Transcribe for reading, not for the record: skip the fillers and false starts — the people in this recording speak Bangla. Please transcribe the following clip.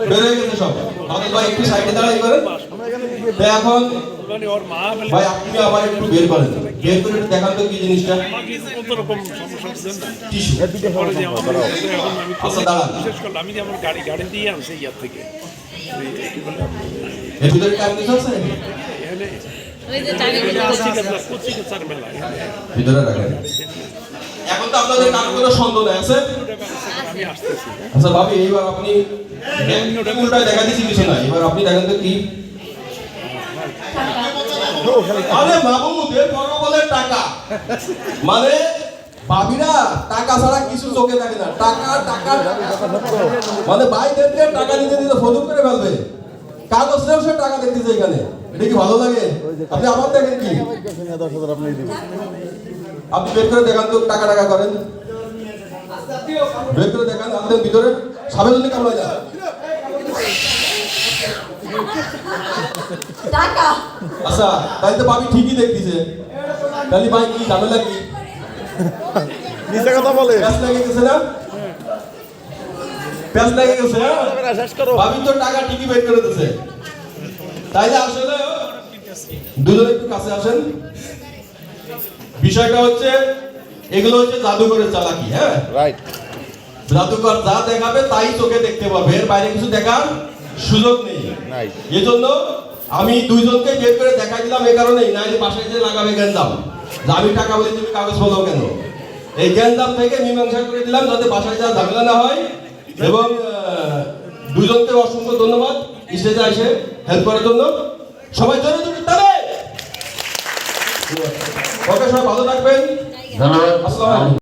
বের হয়ে গেছে সব। আমাদের ভাই একটু সাইডে দাঁড়াই করেন। এখন ভাই আপনি আবার একটু বের করেন, বের করে একটু দেখান তো কি জিনিসটা। টিস্যু। আচ্ছা দাঁড়ান। আমি যে আমার গাড়ি দিয়ে আনছি ইয়ার থেকে এর ভিতরে কাজ কিছু আছে? ভিতরে রাখেন। এখন তো আপনাদের কারো কোনো সন্দেহ নেই আছে? আচ্ছা ভাবি এইবার আপনি উল্টা দেখা দিচ্ছি কিছু না, এবার আপনি দেখেন তো কি। আরে মাহমুদের বড় বলে টাকা, মানে ভাবিরা টাকা ছাড়া কিছু চোখে দেখে না। টাকা টাকা মানে বাইদেরকে টাকা দিতে দিতে ফটো করে ফেলবে, কাগজেও সে টাকা দেখতেছে এখানে। এটা কি ভালো লাগে? আপনি আবার দেখেন কি, আপনি বের করে দেখান তো, টাকা টাকা করেন, বের করে দেখান। আপনার ভিতরে সাবের জন্য কামড়ায় যা টাকা। আচ্ছা তাই তো ভাবি ঠিকই দেখতেছে। তাহলে ভাই কি ঝামেলা কি? নিচে কথা বলে প্যাঁচ লেগে গেছে না? প্যাঁচ লেগে গেছে। ভাবি তো টাকা ঠিকই বের করে দিতেছে। তাইলে আসলে দুজন একটু কাছে আসেন। বিষয়টা হচ্ছে এগুলো হচ্ছে জাদুঘরের চালাকি। হ্যাঁ রাইট, জাদুকর যা দেখাবে তাই চোখে দেখতে পাবে, এর বাইরে কিছু দেখার সুযোগ নেই। এজন্য আমি দুইজনকে বের করে দেখাই দিলাম এই কারণেই, নাইলে বাসায় যে লাগাবে গেন্দাম যে আমি টাকা বলি তুমি কাগজ বলো কেন। এই গেন্দাম থেকে মীমাংসা করে দিলাম যাতে বাসায় যা ঝামেলা না হয়। এবং দুইজনকে অসংখ্য ধন্যবাদ স্টেজে এসে হেল্প করার জন্য। সবাই জোরে জোরে তালে। ওকে সবাই ভালো থাকবেন, ধন্যবাদ। আসসালামু আলাইকুম।